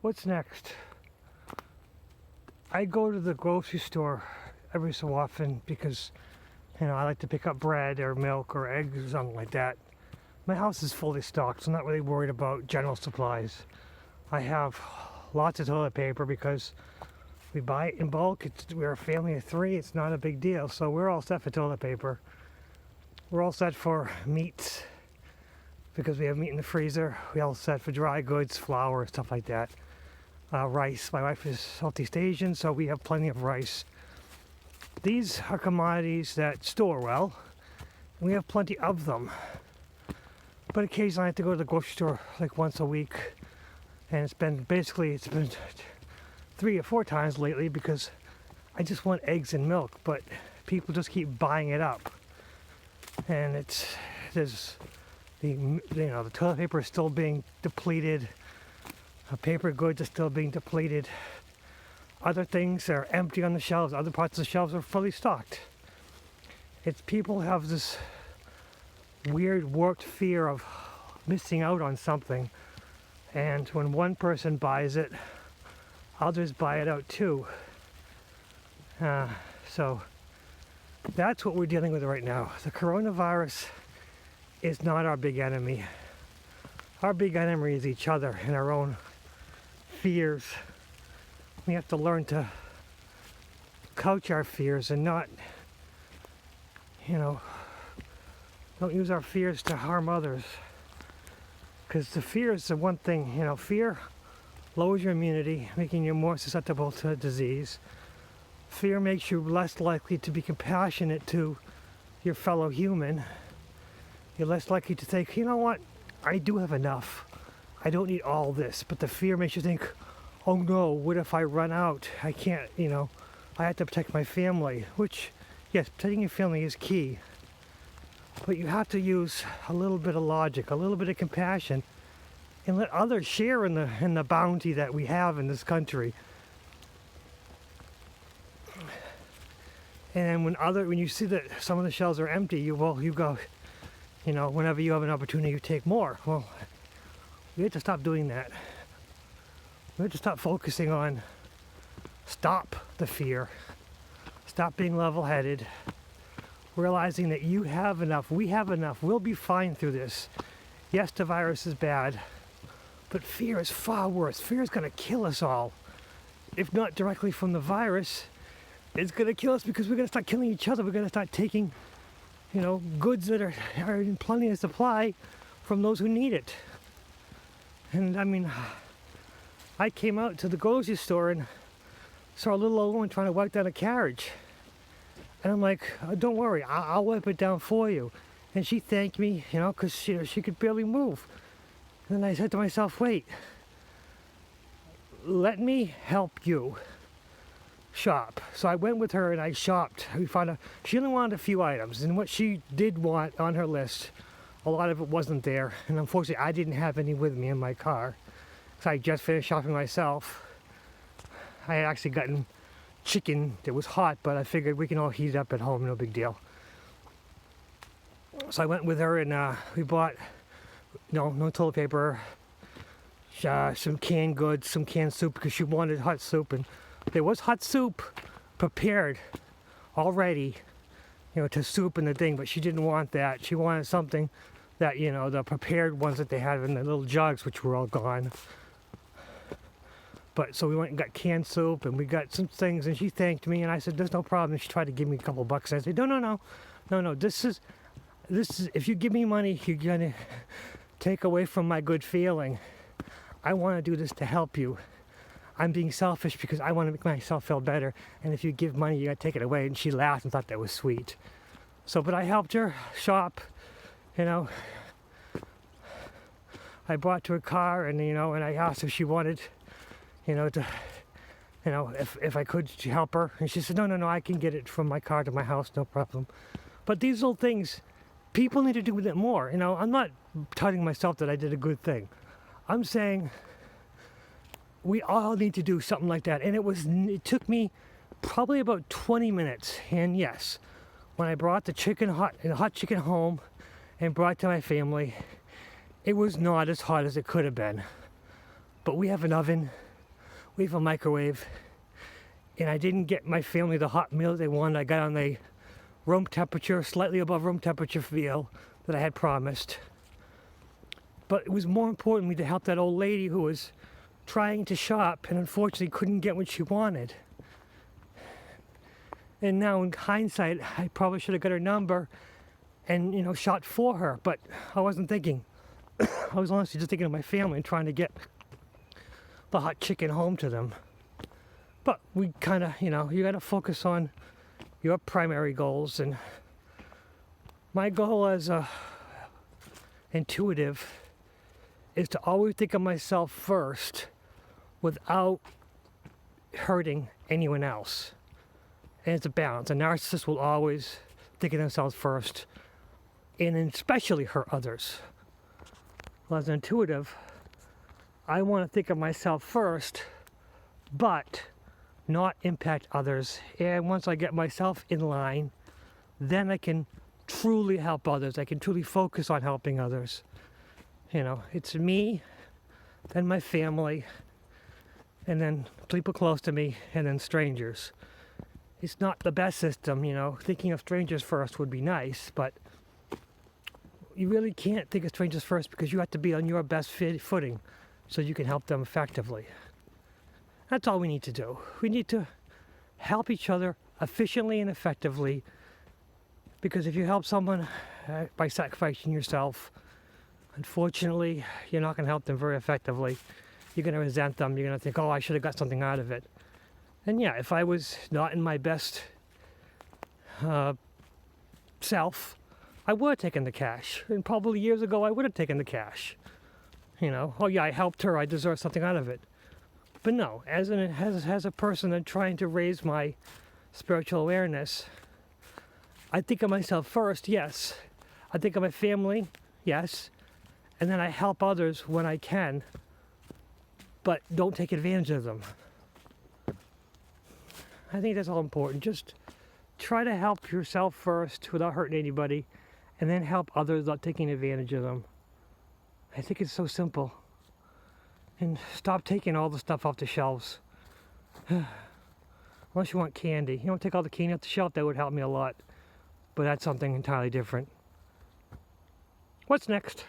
What's next? I go to the grocery store every so often because, I like to pick up bread or milk or eggs or something like that. My house is fully stocked, so I'm not really worried about general supplies. I have lots of toilet paper because we buy it in bulk. We're a family of 3. It's not a big deal, so we're all set for toilet paper. We're all set for meats because we have meat in the freezer. We're all set for dry goods, flour, stuff like that. Rice. My wife is Southeast Asian, so we have plenty of rice. These are commodities that store well. We have plenty of them. But occasionally I have to go to the grocery store like once a week. And it's been 3 or 4 times lately because I just want eggs and milk, but people just keep buying it up. And the toilet paper is still being depleted. Paper goods are still being depleted. Other things are empty on the shelves. Other parts of the shelves are fully stocked. People have this weird warped fear of missing out on something. And when one person buys it, others buy it out too. So that's what we're dealing with right now. The coronavirus is not our big enemy. Our big enemy is each other and our own fears. We have to learn to couch our fears and not, don't use our fears to harm others. Because the fear is the one thing, fear lowers your immunity, making you more susceptible to disease. Fear makes you less likely to be compassionate to your fellow human. You're less likely to think, you know what, I do have enough. I don't need all this. But the fear makes you think, oh no, what if I run out? I can't, I have to protect my family. Which, yes, protecting your family is key. But you have to use a little bit of logic, a little bit of compassion, and let others share in the bounty that we have in this country. And when you see that some of the shelves are empty, you go, whenever you have an opportunity, you take more. Well, we have to stop doing that. We have to stop focusing on stop the fear, stop being level-headed, realizing that you have enough, we have enough, we'll be fine through this. Yes, the virus is bad, but fear is far worse. Fear is going to kill us all. If not directly from the virus, it's going to kill us because we're going to start killing each other. We're going to start taking, goods that are in plenty of supply from those who need it. And I came out to the grocery store and saw a little old woman trying to wipe down a carriage. And I'm like, oh, don't worry, I'll wipe it down for you. And she thanked me, because she could barely move. And then I said to myself, wait, let me help you shop. So I went with her and I shopped. She only wanted a few items, and what she did want on her list, a lot of it wasn't there. And unfortunately, I didn't have any with me in my car. So I just finished shopping myself. I had actually gotten chicken that was hot, but I figured we can all heat it up at home, no big deal. So I went with her and we bought no toilet paper, some canned goods, some canned soup because she wanted hot soup, and there was hot soup prepared already, to soup and the thing, but she didn't want that. She wanted something that, the prepared ones that they had in the little jugs, which were all gone. But so we went and got canned soup, and we got some things, and she thanked me, and I said, there's no problem. And she tried to give me a couple bucks, and I said, no, this is, if you give me money, you're gonna take away from my good feeling. I want to do this to help you. I'm being selfish because I want to make myself feel better, and if you give money, you gotta take it away. And she laughed and thought that was sweet. But I helped her shop, I brought to her car, and I asked if she wanted, if I could help her. And she said, no, I can get it from my car to my house, no problem. But these little things, people need to do with it more. I'm not telling myself that I did a good thing. I'm saying we all need to do something like that. And it took me probably about 20 minutes. And yes, when I brought the hot chicken home and brought it to my family, it was not as hot as it could have been. But we have an oven, we have a microwave, and I didn't get my family the hot meal they wanted. I got on the room temperature, slightly above room temperature meal that I had promised. But it was more important to me to help that old lady who was trying to shop and unfortunately couldn't get what she wanted. And now in hindsight, I probably should have got her number and, shot for her, but I wasn't thinking. I was honestly just thinking of my family and trying to get the hot chicken home to them. But we kind of, you got to focus on your primary goals. And my goal as a intuitive is to always think of myself first without hurting anyone else. And it's a balance. A narcissist will always think of themselves first and especially hurt others. Well, as an intuitive, I want to think of myself first, but not impact others. And once I get myself in line, then I can truly help others. I can truly focus on helping others. It's me, then my family, and then people close to me, and then strangers. It's not the best system, thinking of strangers first would be nice, but you really can't think of strangers first because you have to be on your best footing so you can help them effectively. That's all we need to do. We need to help each other efficiently and effectively, because if you help someone by sacrificing yourself, unfortunately, you're not going to help them very effectively. You're going to resent them. You're going to think, oh, I should have got something out of it. And yeah, if I was not in my best self, I would have taken the cash. And probably years ago, I would have taken the cash. Oh yeah, I helped her. I deserve something out of it. But no, as a person that's trying to raise my spiritual awareness, I think of myself first, yes. I think of my family, yes. And then I help others when I can, but don't take advantage of them. I think that's all important. Just try to help yourself first without hurting anybody, and then help others without taking advantage of them. I think it's so simple. And stop taking all the stuff off the shelves. Unless you want candy. Take all the candy off the shelf, that would help me a lot. But that's something entirely different. What's next?